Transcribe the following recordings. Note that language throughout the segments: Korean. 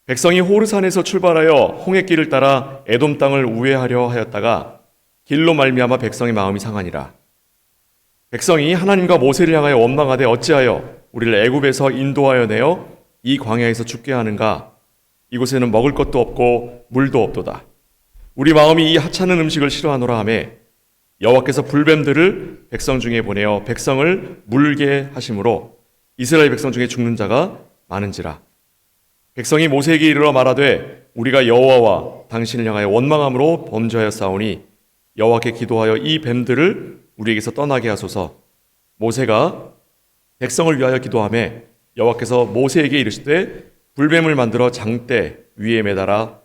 백성이 호르산에서 출발하여 홍해길을 따라 에돔 땅을 우회하려 하였다가 길로 말미암아 백성의 마음이 상하니라. 백성이 하나님과 모세를 향하여 원망하되 어찌하여 우리를 애굽에서 인도하여 내어 이 광야에서 죽게 하는가? 이곳에는 먹을 것도 없고 물도 없도다. 우리 마음이 이 하찮은 음식을 싫어하노라 하며 여호와께서 불뱀들을 백성 중에 보내어 백성을 물게 하심으로 이스라엘 백성 중에 죽는 자가 많은지라. 백성이 모세에게 이르러 말하되 우리가 여호와와 당신을 향하여 원망함으로 범죄하였사오니 여호와께 기도하여 이 뱀들을 우리에게서 떠나게 하소서. 모세가 백성을 위하여 기도하며 여호와께서 모세에게 이르시되 불뱀을 만들어 장대 위에 매달아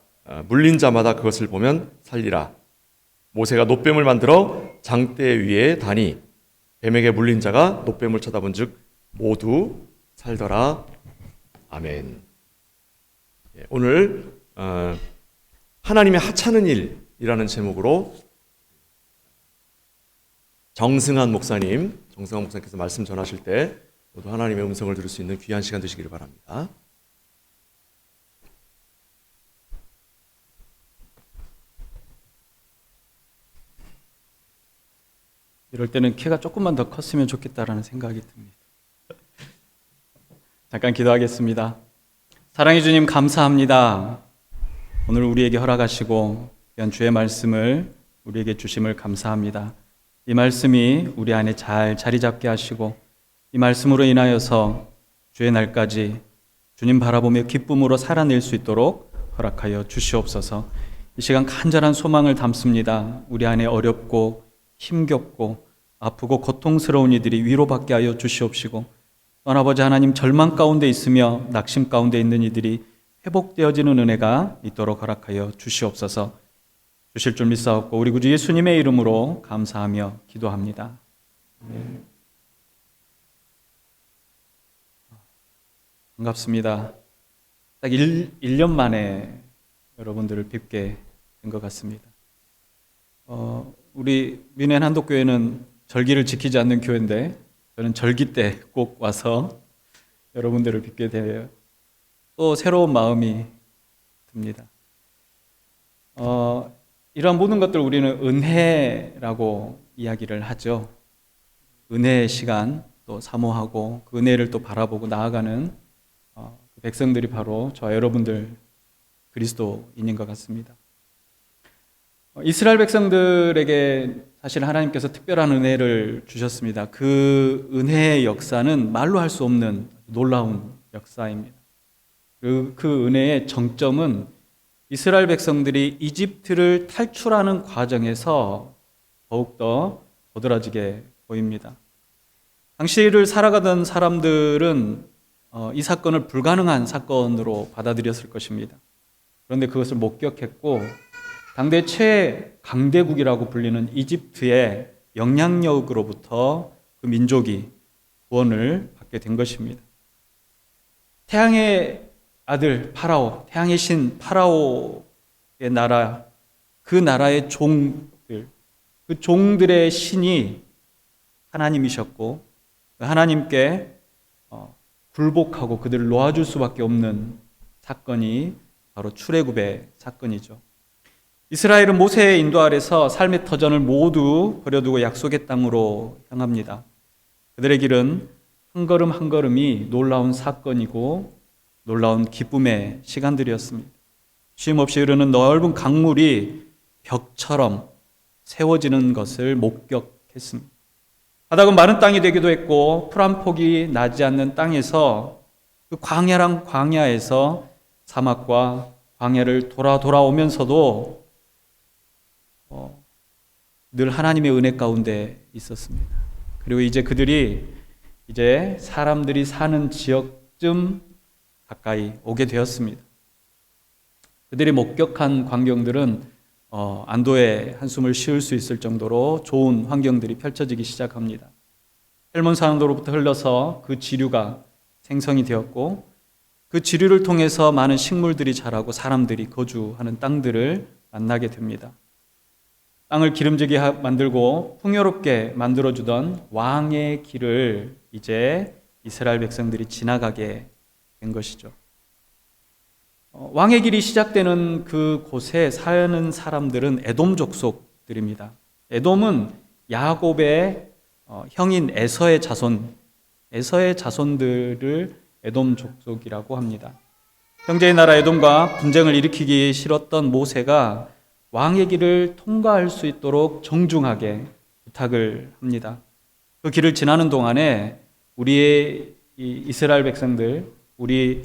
물린 자마다 그것을 보면 살리라. 모세가 놋뱀을 만들어 장대 위에 다니 뱀에게 물린 자가 놋뱀을 쳐다본즉 모두 살더라. 아멘. 오늘 하나님의 하찮은 일이라는 제목으로 정승한 목사님께서 말씀 전하실 때 모두 하나님의 음성을 들을 수 있는 귀한 시간 되시기를 바랍니다. 이럴 때는 키가 조금만 더 컸으면 좋겠다라는 생각이 듭니다. 잠깐 기도하겠습니다. 사랑해 주님 감사합니다. 오늘 우리에게 허락하시고 귀한 주의 말씀을 우리에게 주심을 감사합니다. 이 말씀이 우리 안에 잘 자리 잡게 하시고 이 말씀으로 인하여서 주의 날까지 주님 바라보며 기쁨으로 살아낼 수 있도록 허락하여 주시옵소서. 이 시간 간절한 소망을 담습니다. 우리 안에 어렵고 힘겹고 아프고 고통스러운 이들이 위로받게 하여 주시옵시고 또한 아버지 하나님 절망 가운데 있으며 낙심 가운데 있는 이들이 회복되어지는 은혜가 있도록 허락하여 주시옵소서. 주실 줄 믿사옵고 우리 구주 예수님의 이름으로 감사하며 기도합니다. 아멘. 반갑습니다. 딱 1년 만에 여러분들을 뵙게 된 것 같습니다. 우리 민hen 한독교회는 절기를 지키지 않는 교회인데 저는 절기 때 꼭 와서 여러분들을 뵙게 되어 또 새로운 마음이 듭니다. 이러한 모든 것들 우리는 은혜라고 이야기를 하죠. 은혜의 시간 또 사모하고 그 은혜를 또 바라보고 나아가는 그 백성들이 바로 저와 여러분들 그리스도인인 것 같습니다. 이스라엘 백성들에게 사실 하나님께서 특별한 은혜를 주셨습니다. 그 은혜의 역사는 말로 할 수 없는 놀라운 역사입니다. 그 은혜의 정점은 이스라엘 백성들이 이집트를 탈출하는 과정에서 더욱더 도드라지게 보입니다. 당시를 살아가던 사람들은 이 사건을 불가능한 사건으로 받아들였을 것입니다. 그런데 그것을 목격했고 당대 최강대국이라고 불리는 이집트의 영향력으로부터 그 민족이 구원을 받게 된 것입니다. 태양의 아들 파라오, 태양의 신 파라오의 나라, 그 나라의 종들, 그 종들의 신이 하나님이셨고 하나님께 굴복하고 그들을 놓아줄 수밖에 없는 사건이 바로 출애굽의 사건이죠. 이스라엘은 모세의 인도 아래서 삶의 터전을 모두 버려두고 약속의 땅으로 향합니다. 그들의 길은 한 걸음 한 걸음이 놀라운 사건이고 놀라운 기쁨의 시간들이었습니다. 쉼없이 흐르는 넓은 강물이 벽처럼 세워지는 것을 목격했습니다. 바닥은 마른 땅이 되기도 했고 풀 한 폭이 나지 않는 땅에서 그 광야랑 광야에서 사막과 광야를 돌아오면서도 늘 하나님의 은혜 가운데 있었습니다. 그리고 이제 그들이 사람들이 사는 지역쯤 가까이 오게 되었습니다. 그들이 목격한 광경들은 안도의 한숨을 쉬울 수 있을 정도로 좋은 환경들이 펼쳐지기 시작합니다. 헬몬 산도로부터 흘러서 그 지류가 생성이 되었고 그 지류를 통해서 많은 식물들이 자라고 사람들이 거주하는 땅들을 만나게 됩니다. 땅을 기름지게 만들고 풍요롭게 만들어주던 왕의 길을 이제 이스라엘 백성들이 지나가게 된 것이죠. 왕의 길이 시작되는 그 곳에 사는 사람들은 에돔 족속들입니다. 에돔은 야곱의 형인 에서의 자손들을 에돔 족속이라고 합니다. 형제의 나라 에돔과 분쟁을 일으키기 싫었던 모세가 왕의 길을 통과할 수 있도록 정중하게 부탁을 합니다. 그 길을 지나는 동안에 우리의 이스라엘 백성들, 우리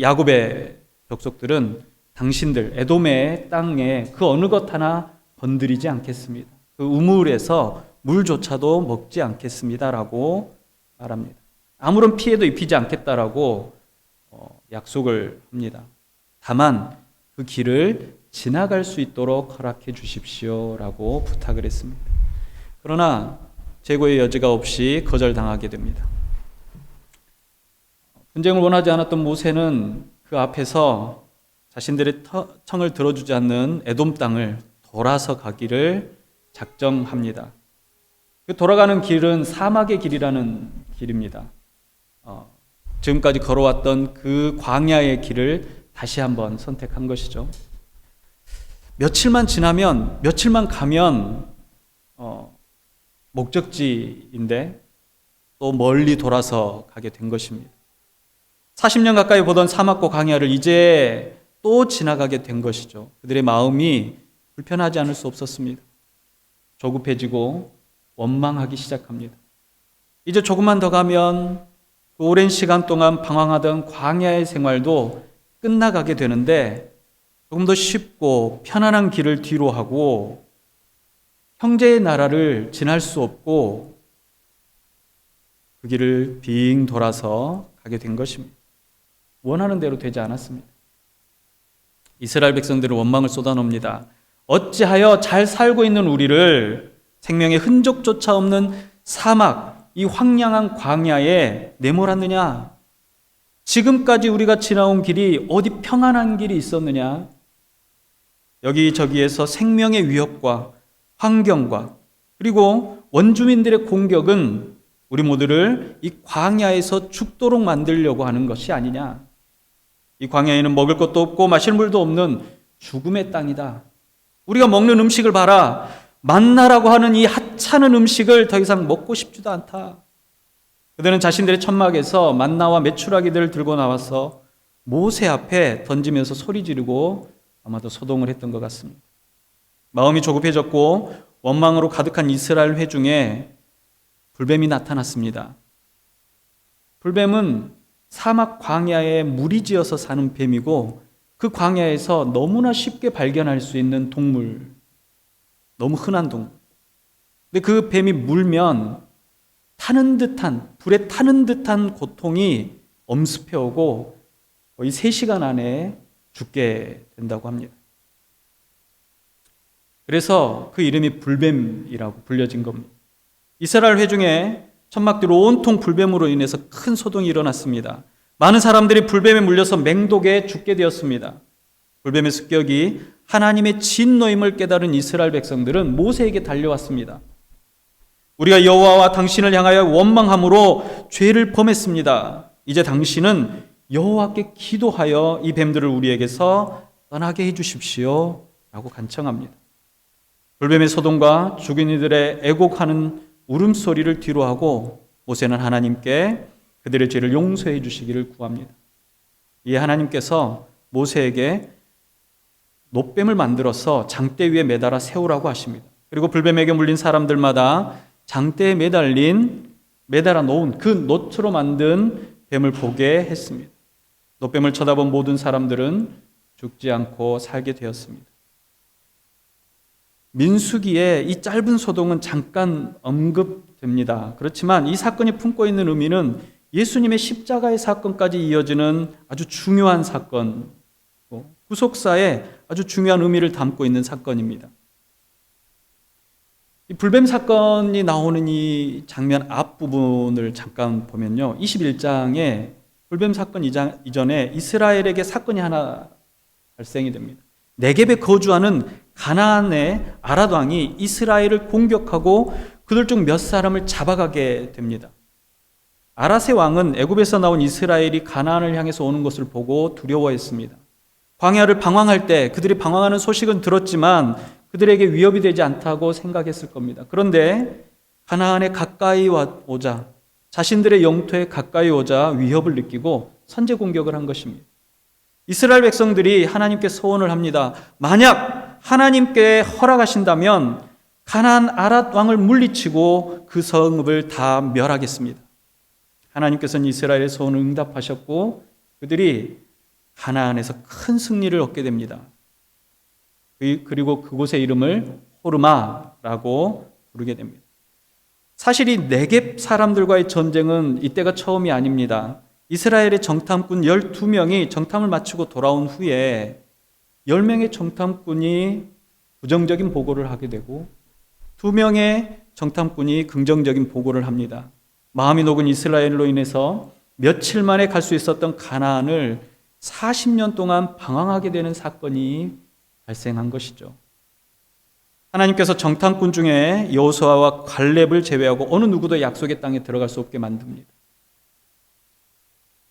야곱의 족속들은 당신들 에돔의 땅에 그 어느 것 하나 건드리지 않겠습니다. 그 우물에서 물조차도 먹지 않겠습니다라고 말합니다. 아무런 피해도 입히지 않겠다라고 약속을 합니다. 다만 그 길을 지나갈 수 있도록 허락해 주십시오라고 부탁을 했습니다. 그러나 재고의 여지가 없이 거절당하게 됩니다. 분쟁을 원하지 않았던 모세는 그 앞에서 자신들의 청을 들어주지 않는 에돔 땅을 돌아서 가기를 작정합니다. 그 돌아가는 길은 사막의 길이라는 길입니다. 지금까지 걸어왔던 그 광야의 길을 다시 한번 선택한 것이죠. 며칠만 가면 목적지인데 또 멀리 돌아서 가게 된 것입니다. 40년 가까이 보던 사막과 광야를 이제 또 지나가게 된 것이죠. 그들의 마음이 불편하지 않을 수 없었습니다. 조급해지고 원망하기 시작합니다. 이제 조금만 더 가면 그 오랜 시간 동안 방황하던 광야의 생활도 끝나가게 되는데 조금 더 쉽고 편안한 길을 뒤로 하고 형제의 나라를 지날 수 없고 그 길을 빙 돌아서 가게 된 것입니다. 원하는 대로 되지 않았습니다. 이스라엘 백성들은 원망을 쏟아놉니다. 어찌하여 잘 살고 있는 우리를 생명의 흔적조차 없는 사막, 이 황량한 광야에 내몰았느냐? 지금까지 우리가 지나온 길이 어디 평안한 길이 있었느냐? 여기저기에서 생명의 위협과 환경과 그리고 원주민들의 공격은 우리 모두를 이 광야에서 죽도록 만들려고 하는 것이 아니냐? 이 광야에는 먹을 것도 없고 마실 물도 없는 죽음의 땅이다. 우리가 먹는 음식을 봐라. 만나라고 하는 이 하찮은 음식을 더 이상 먹고 싶지도 않다. 그들은 자신들의 천막에서 만나와 메추라기들을 들고 나와서 모세 앞에 던지면서 소리 지르고 아마도 소동을 했던 것 같습니다. 마음이 조급해졌고 원망으로 가득한 이스라엘 회중에 불뱀이 나타났습니다. 불뱀은 사막 광야에 무리지어서 사는 뱀이고 그 광야에서 너무나 쉽게 발견할 수 있는 동물, 너무 흔한 동물. 근데 그 뱀이 물면 불에 타는 듯한 고통이 엄습해오고 거의 3시간 안에 죽게 된다고 합니다. 그래서 그 이름이 불뱀이라고 불려진 겁니다. 이스라엘 회중에 천막들이 온통 불뱀으로 인해서 큰 소동이 일어났습니다. 많은 사람들이 불뱀에 물려서 맹독에 죽게 되었습니다. 불뱀의 습격이 하나님의 진노임을 깨달은 이스라엘 백성들은 모세에게 달려왔습니다. 우리가 여호와와 당신을 향하여 원망함으로 죄를 범했습니다. 이제 당신은 여호와께 기도하여 이 뱀들을 우리에게서 떠나게 해주십시오 라고 간청합니다. 불뱀의 소동과 죽은 이들의 애곡하는 울음소리를 뒤로하고 모세는 하나님께 그들의 죄를 용서해 주시기를 구합니다. 이에 하나님께서 모세에게 놋뱀을 만들어서 장대 위에 매달아 세우라고 하십니다. 그리고 불뱀에게 물린 사람들마다 장대에 매달아 놓은 그 놋으로 만든 뱀을 보게 했습니다. 놋뱀을 쳐다본 모든 사람들은 죽지 않고 살게 되었습니다. 민수기에 이 짧은 소동은 잠깐 언급됩니다. 그렇지만 이 사건이 품고 있는 의미는 예수님의 십자가의 사건까지 이어지는 아주 중요한 사건, 구속사에 아주 중요한 의미를 담고 있는 사건입니다. 이 불뱀 사건이 나오는 이 장면 앞부분을 잠깐 보면요. 21장에 불뱀 사건 이전에 이스라엘에게 사건이 하나 발생이 됩니다. 네겝에 거주하는 가나안의 아랏 왕이 이스라엘을 공격하고 그들 중 몇 사람을 잡아가게 됩니다. 아랏의 왕은 애굽에서 나온 이스라엘이 가나안을 향해서 오는 것을 보고 두려워했습니다. 광야를 방황할 때 그들이 방황하는 소식은 들었지만 그들에게 위협이 되지 않다고 생각했을 겁니다. 그런데 가나안에 가까이 오자, 자신들의 영토에 가까이 오자 위협을 느끼고 선제 공격을 한 것입니다. 이스라엘 백성들이 하나님께 소원을 합니다. 만약 하나님께 허락하신다면 가나안 아랏 왕을 물리치고 그 성읍을 다 멸하겠습니다. 하나님께서는 이스라엘의 소원을 응답하셨고 그들이 가나안에서 큰 승리를 얻게 됩니다. 그리고 그곳의 이름을 호르마라고 부르게 됩니다. 사실 이 네겝 사람들과의 전쟁은 이때가 처음이 아닙니다. 이스라엘의 정탐꾼 12명이 정탐을 마치고 돌아온 후에 10명의 정탐꾼이 부정적인 보고를 하게 되고 2명의 정탐꾼이 긍정적인 보고를 합니다. 마음이 녹은 이스라엘로 인해서 며칠 만에 갈 수 있었던 가나안을 40년 동안 방황하게 되는 사건이 발생한 것이죠. 하나님께서 정탐꾼 중에 여호수아와 갈렙을 제외하고 어느 누구도 약속의 땅에 들어갈 수 없게 만듭니다.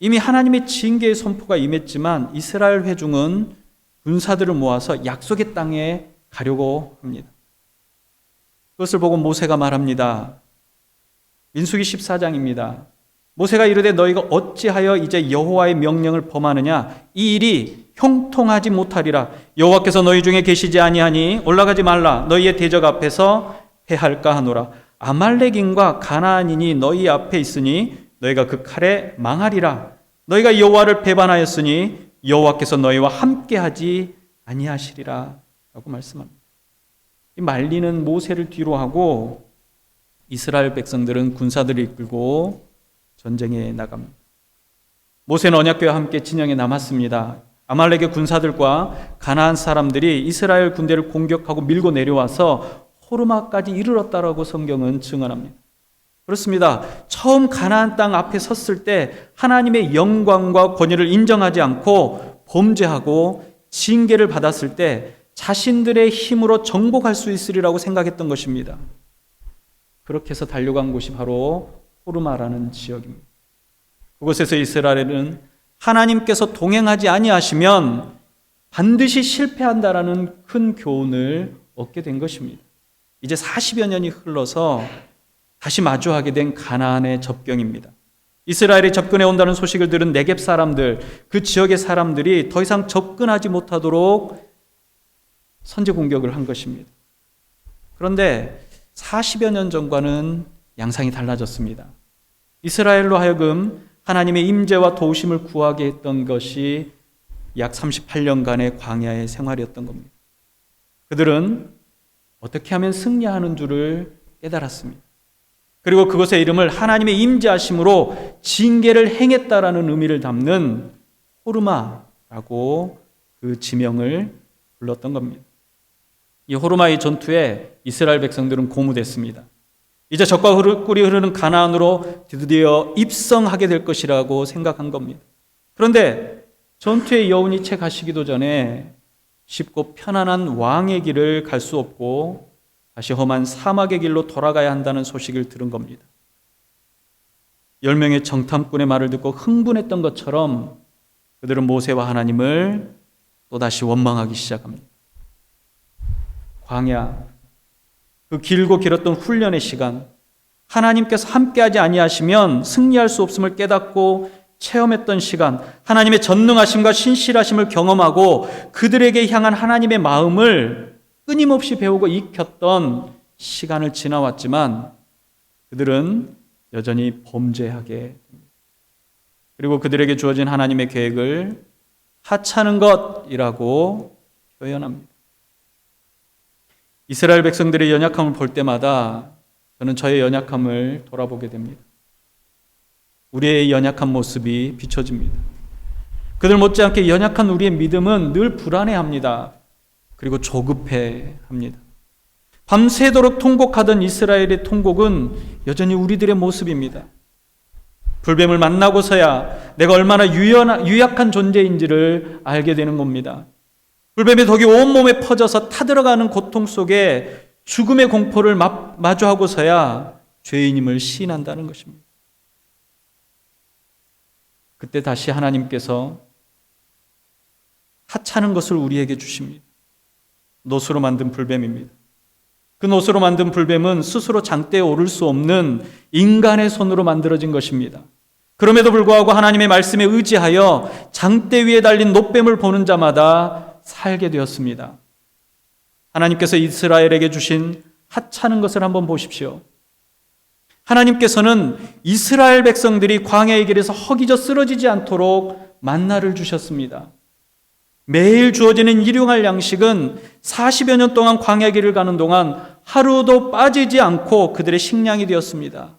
이미 하나님의 징계의 선포가 임했지만 이스라엘 회중은 군사들을 모아서 약속의 땅에 가려고 합니다. 그것을 보고 모세가 말합니다. 민수기 14장입니다. 모세가 이르되 너희가 어찌하여 이제 여호와의 명령을 범하느냐 이 일이 형통하지 못하리라. 여호와께서 너희 중에 계시지 아니하니 올라가지 말라. 너희의 대적 앞에서 패할까 하노라. 아말렉인과 가나안인이 너희 앞에 있으니 너희가 그 칼에 망하리라. 너희가 여호와를 배반하였으니 여호와께서 너희와 함께하지 아니하시리라 라고 말씀합니다. 이 말리는 모세를 뒤로 하고 이스라엘 백성들은 군사들을 이끌고 전쟁에 나갑니다. 모세는 언약궤와 함께 진영에 남았습니다. 아말렉의 군사들과 가나안 사람들이 이스라엘 군대를 공격하고 밀고 내려와서 호르마까지 이르렀다라고 성경은 증언합니다. 그렇습니다. 처음 가나안 땅 앞에 섰을 때 하나님의 영광과 권위를 인정하지 않고 범죄하고 징계를 받았을 때 자신들의 힘으로 정복할 수 있으리라고 생각했던 것입니다. 그렇게 해서 달려간 곳이 바로 호르마라는 지역입니다. 그곳에서 이스라엘은 하나님께서 동행하지 아니하시면 반드시 실패한다라는 큰 교훈을 얻게 된 것입니다. 이제 40여 년이 흘러서 다시 마주하게 된 가나안의 접경입니다. 이스라엘이 접근해 온다는 소식을 들은 네겝 사람들, 그 지역의 사람들이 더 이상 접근하지 못하도록 선제 공격을 한 것입니다. 그런데 40여 년 전과는 양상이 달라졌습니다. 이스라엘로 하여금 하나님의 임재와 도우심을 구하게 했던 것이 약 38년간의 광야의 생활이었던 겁니다. 그들은 어떻게 하면 승리하는 줄을 깨달았습니다. 그리고 그것의 이름을 하나님의 임재하심으로 징계를 행했다라는 의미를 담는 호르마라고 그 지명을 불렀던 겁니다. 이 호르마의 전투에 이스라엘 백성들은 고무됐습니다. 이제 적과 꿀이 흐르는 가나안으로 드디어 입성하게 될 것이라고 생각한 겁니다. 그런데 전투의 여운이 채 가시기도 전에 쉽고 편안한 왕의 길을 갈 수 없고 다시 험한 사막의 길로 돌아가야 한다는 소식을 들은 겁니다. 10명의 정탐꾼의 말을 듣고 흥분했던 것처럼 그들은 모세와 하나님을 또다시 원망하기 시작합니다. 광야, 그 길고 길었던 훈련의 시간, 하나님께서 함께하지 아니하시면 승리할 수 없음을 깨닫고 체험했던 시간, 하나님의 전능하심과 신실하심을 경험하고 그들에게 향한 하나님의 마음을 끊임없이 배우고 익혔던 시간을 지나왔지만 그들은 여전히 범죄하게 됩니다. 그리고 그들에게 주어진 하나님의 계획을 하찮은 것이라고 표현합니다. 이스라엘 백성들의 연약함을 볼 때마다 저는 저의 연약함을 돌아보게 됩니다. 우리의 연약한 모습이 비춰집니다. 그들 못지않게 연약한 우리의 믿음은 늘 불안해합니다. 그리고 조급해합니다. 밤새도록 통곡하던 이스라엘의 통곡은 여전히 우리들의 모습입니다. 불뱀을 만나고서야 내가 얼마나 유약한 존재인지를 알게 되는 겁니다. 불뱀의 독이 온몸에 퍼져서 타들어가는 고통 속에 죽음의 공포를 마주하고서야 죄인임을 시인한다는 것입니다. 그때 다시 하나님께서 하찮은 것을 우리에게 주십니다. 놋으로 만든 불뱀입니다. 그 놋으로 만든 불뱀은 스스로 장대에 오를 수 없는 인간의 손으로 만들어진 것입니다. 그럼에도 불구하고 하나님의 말씀에 의지하여 장대 위에 달린 놋뱀을 보는 자마다 살게 되었습니다. 하나님께서 이스라엘에게 주신 하찮은 것을 한번 보십시오. 하나님께서는 이스라엘 백성들이 광야의 길에서 허기져 쓰러지지 않도록 만나를 주셨습니다. 매일 주어지는 일용할 양식은 40여 년 동안 광야 길을 가는 동안 하루도 빠지지 않고 그들의 식량이 되었습니다.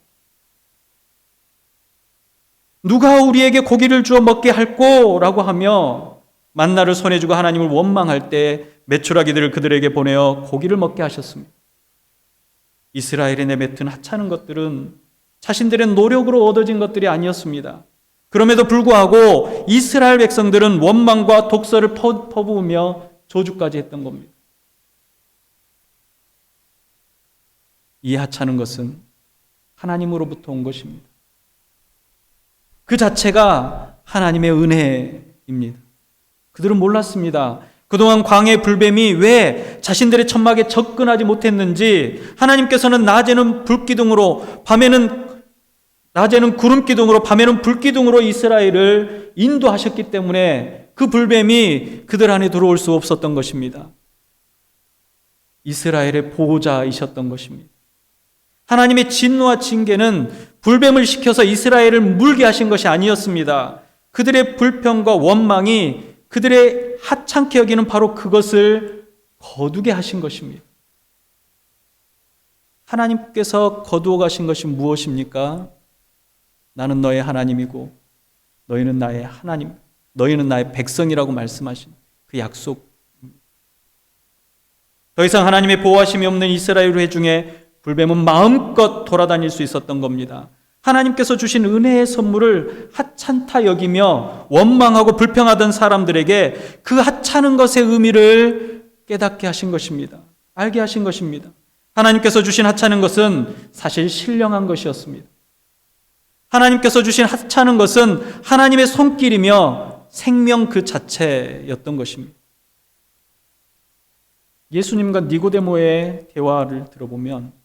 누가 우리에게 고기를 주어 먹게 할꼬? 라고 하며 만나를 손에 쥐고 하나님을 원망할 때 메추라기들을 그들에게 보내어 고기를 먹게 하셨습니다. 이스라엘에 내뱉은 하찮은 것들은 자신들의 노력으로 얻어진 것들이 아니었습니다. 그럼에도 불구하고 이스라엘 백성들은 원망과 독설을 퍼부으며 저주까지 했던 겁니다. 이 하찮은 것은 하나님으로부터 온 것입니다. 그 자체가 하나님의 은혜입니다. 그들은 몰랐습니다. 그동안 광야의 불뱀이 왜 자신들의 천막에 접근하지 못했는지, 하나님께서는 낮에는 불기둥으로, 낮에는 구름기둥으로, 밤에는 불기둥으로 이스라엘을 인도하셨기 때문에 그 불뱀이 그들 안에 들어올 수 없었던 것입니다. 이스라엘의 보호자이셨던 것입니다. 하나님의 진노와 징계는 불뱀을 시켜서 이스라엘을 물게 하신 것이 아니었습니다. 그들의 불평과 원망이 그들의 하찮게 여기는 바로 그것을 거두게 하신 것입니다. 하나님께서 거두어 가신 것이 무엇입니까? 나는 너의 하나님이고 너희는 나의 하나님, 너희는 나의 백성이라고 말씀하신 그 약속. 더 이상 하나님의 보호하심이 없는 이스라엘 회중에 불뱀은 마음껏 돌아다닐 수 있었던 겁니다. 하나님께서 주신 은혜의 선물을 하찮다 여기며 원망하고 불평하던 사람들에게 그 하찮은 것의 의미를 깨닫게 하신 것입니다. 알게 하신 것입니다. 하나님께서 주신 하찮은 것은 사실 신령한 것이었습니다. 하나님께서 주신 하찮은 것은 하나님의 손길이며 생명 그 자체였던 것입니다. 예수님과 니고데모의 대화를 들어보면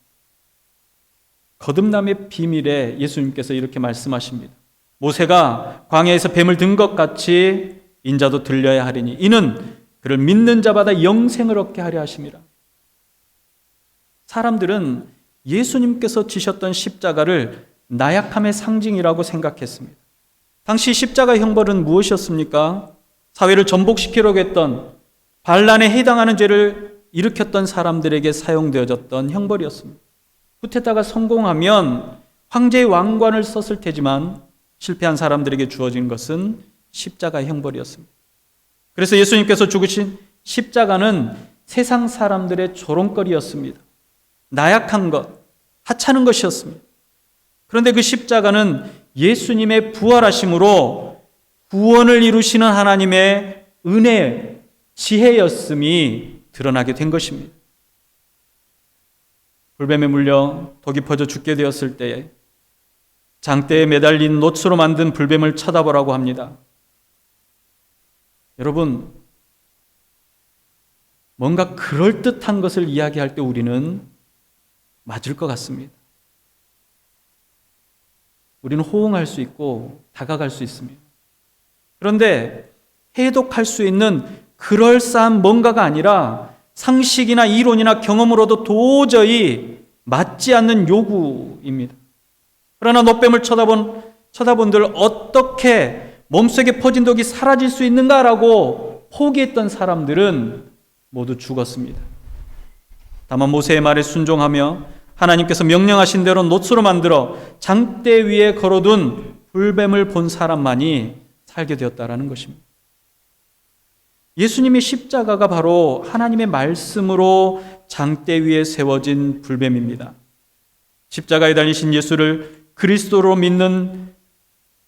거듭남의 비밀에 예수님께서 이렇게 말씀하십니다. 모세가 광야에서 뱀을 든 것 같이 인자도 들려야 하리니 이는 그를 믿는 자마다 영생을 얻게 하려 하심이라. 사람들은 예수님께서 지셨던 십자가를 나약함의 상징이라고 생각했습니다. 당시 십자가 형벌은 무엇이었습니까? 사회를 전복시키려고 했던, 반란에 해당하는 죄를 일으켰던 사람들에게 사용되어졌던 형벌이었습니다. 쿠데타가 성공하면 황제의 왕관을 썼을 테지만 실패한 사람들에게 주어진 것은 십자가의 형벌이었습니다. 그래서 예수님께서 죽으신 십자가는 세상 사람들의 조롱거리였습니다. 나약한 것, 하찮은 것이었습니다. 그런데 그 십자가는 예수님의 부활하심으로 구원을 이루시는 하나님의 은혜, 지혜였음이 드러나게 된 것입니다. 불뱀에 물려 독이 퍼져 죽게 되었을 때에 장대에 매달린 놋으로 만든 불뱀을 쳐다보라고 합니다. 여러분, 뭔가 그럴듯한 것을 이야기할 때 우리는 맞을 것 같습니다. 우리는 호응할 수 있고 다가갈 수 있습니다. 그런데 해독할 수 있는 그럴싸한 뭔가가 아니라 상식이나 이론이나 경험으로도 도저히 맞지 않는 요구입니다. 그러나 놋뱀을 쳐다본들 어떻게 몸속에 퍼진 독이 사라질 수 있는가라고 포기했던 사람들은 모두 죽었습니다. 다만 모세의 말에 순종하며 하나님께서 명령하신 대로 놋으로 만들어 장대 위에 걸어둔 불뱀을 본 사람만이 살게 되었다라는 것입니다. 예수님의 십자가가 바로 하나님의 말씀으로 장대 위에 세워진 불뱀입니다. 십자가에 달리신 예수를 그리스도로 믿는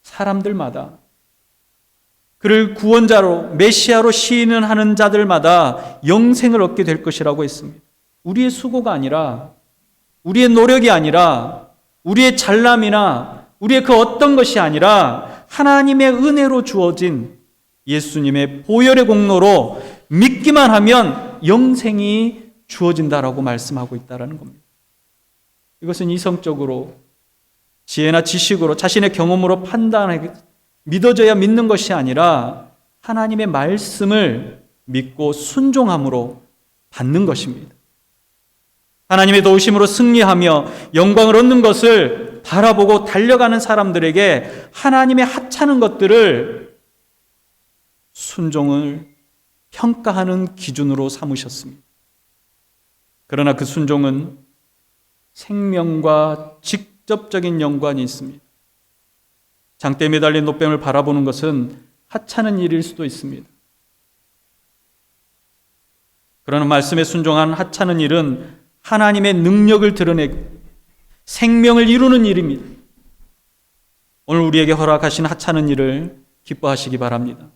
사람들마다, 그를 구원자로 메시아로 시인하는 자들마다 영생을 얻게 될 것이라고 했습니다. 우리의 수고가 아니라, 우리의 노력이 아니라, 우리의 잘남이나 우리의 그 어떤 것이 아니라 하나님의 은혜로 주어진 예수님의 보혈의 공로로 믿기만 하면 영생이 주어진다라고 말씀하고 있다는 겁니다. 이것은 이성적으로 지혜나 지식으로 자신의 경험으로 판단하게 믿어져야 믿는 것이 아니라 하나님의 말씀을 믿고 순종함으로 받는 것입니다. 하나님의 도우심으로 승리하며 영광을 얻는 것을 바라보고 달려가는 사람들에게 하나님의 하찮은 것들을 순종을 평가하는 기준으로 삼으셨습니다. 그러나 그 순종은 생명과 직접적인 연관이 있습니다. 장대에 매달린 노뱀을 바라보는 것은 하찮은 일일 수도 있습니다. 그러나 말씀에 순종한 하찮은 일은 하나님의 능력을 드러내고 생명을 이루는 일입니다. 오늘 우리에게 허락하신 하찮은 일을 기뻐하시기 바랍니다.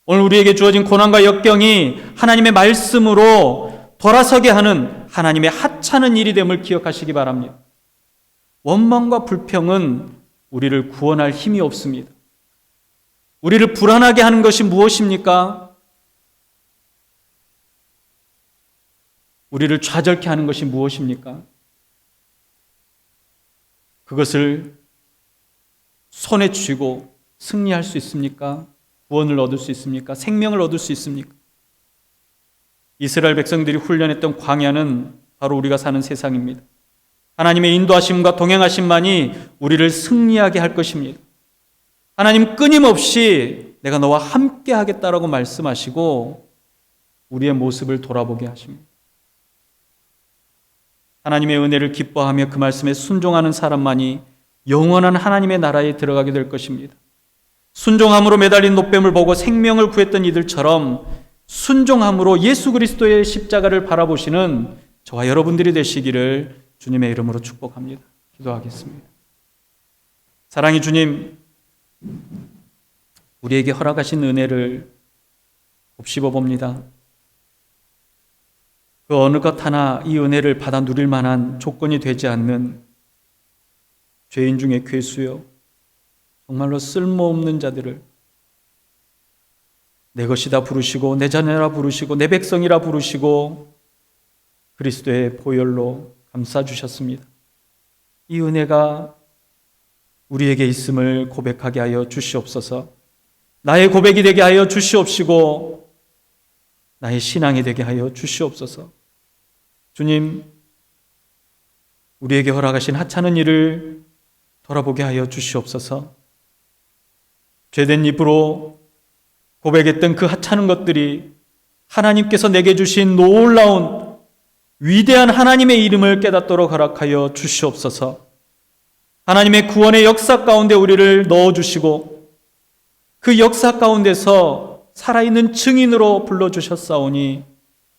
오늘 우리에게 주어진 고난과 역경이 하나님의 말씀으로 돌아서게 하는 하나님의 하찮은 일이 됨을 기억하시기 바랍니다. 원망과 불평은 우리를 구원할 힘이 없습니다. 우리를 불안하게 하는 것이 무엇입니까? 우리를 좌절케 하는 것이 무엇입니까? 그것을 손에 쥐고 승리할 수 있습니까? 구원을 얻을 수 있습니까? 생명을 얻을 수 있습니까? 이스라엘 백성들이 훈련했던 광야는 바로 우리가 사는 세상입니다. 하나님의 인도하심과 동행하심만이 우리를 승리하게 할 것입니다. 하나님 끊임없이 내가 너와 함께 하겠다라고 말씀하시고 우리의 모습을 돌아보게 하십니다. 하나님의 은혜를 기뻐하며 그 말씀에 순종하는 사람만이 영원한 하나님의 나라에 들어가게 될 것입니다. 순종함으로 매달린 노뱀을 보고 생명을 구했던 이들처럼 순종함으로 예수 그리스도의 십자가를 바라보시는 저와 여러분들이 되시기를 주님의 이름으로 축복합니다. 기도하겠습니다. 사랑의 주님, 우리에게 허락하신 은혜를 곱씹어 봅니다. 그 어느 것 하나 이 은혜를 받아 누릴 만한 조건이 되지 않는 죄인 중에 괴수요, 정말로 쓸모없는 자들을 내 것이다 부르시고 내 자녀라 부르시고 내 백성이라 부르시고 그리스도의 보혈로 감싸주셨습니다. 이 은혜가 우리에게 있음을 고백하게 하여 주시옵소서. 나의 고백이 되게 하여 주시옵시고 나의 신앙이 되게 하여 주시옵소서. 주님, 우리에게 허락하신 하찮은 일을 돌아보게 하여 주시옵소서. 죄된 입으로 고백했던 그 하찮은 것들이 하나님께서 내게 주신 놀라운 위대한 하나님의 이름을 깨닫도록 허락하여 주시옵소서. 하나님의 구원의 역사 가운데 우리를 넣어주시고 그 역사 가운데서 살아있는 증인으로 불러주셨사오니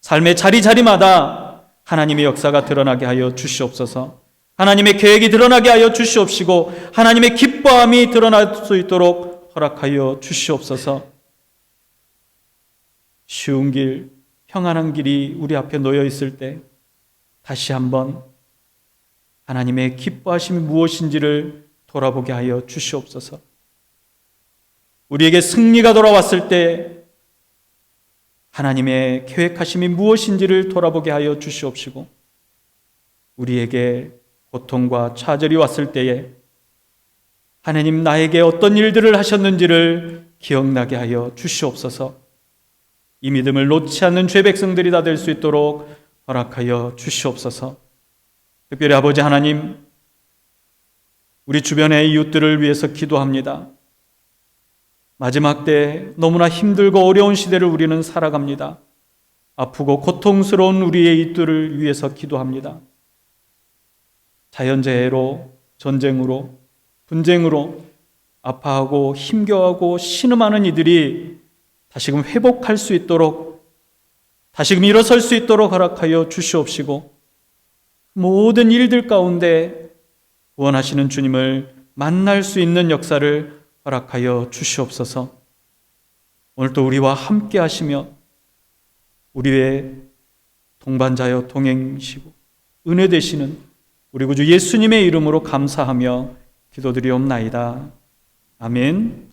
삶의 자리자리마다 하나님의 역사가 드러나게 하여 주시옵소서. 하나님의 계획이 드러나게 하여 주시옵시고 하나님의 기뻐함이 드러날 수 있도록 허락하여 주시옵소서. 쉬운 길, 평안한 길이 우리 앞에 놓여 있을 때 다시 한번 하나님의 기뻐하심이 무엇인지를 돌아보게 하여 주시옵소서. 우리에게 승리가 돌아왔을 때 하나님의 계획하심이 무엇인지를 돌아보게 하여 주시옵시고 우리에게 고통과 좌절이 왔을 때에 하나님 나에게 어떤 일들을 하셨는지를 기억나게 하여 주시옵소서. 이 믿음을 놓지 않는 죄 백성들이 다 될 수 있도록 허락하여 주시옵소서. 특별히 아버지 하나님, 우리 주변의 이웃들을 위해서 기도합니다. 마지막 때 너무나 힘들고 어려운 시대를 우리는 살아갑니다. 아프고 고통스러운 우리의 이웃들을 위해서 기도합니다. 자연재해로, 전쟁으로, 분쟁으로 아파하고 힘겨워하고 신음하는 이들이 다시금 회복할 수 있도록, 다시금 일어설 수 있도록 허락하여 주시옵시고 모든 일들 가운데 구원하시는 주님을 만날 수 있는 역사를 허락하여 주시옵소서. 오늘도 우리와 함께 하시며 우리의 동반자여 동행이시고 은혜 되시는 우리 구주 예수님의 이름으로 감사하며 기도드리옵나이다. 아멘.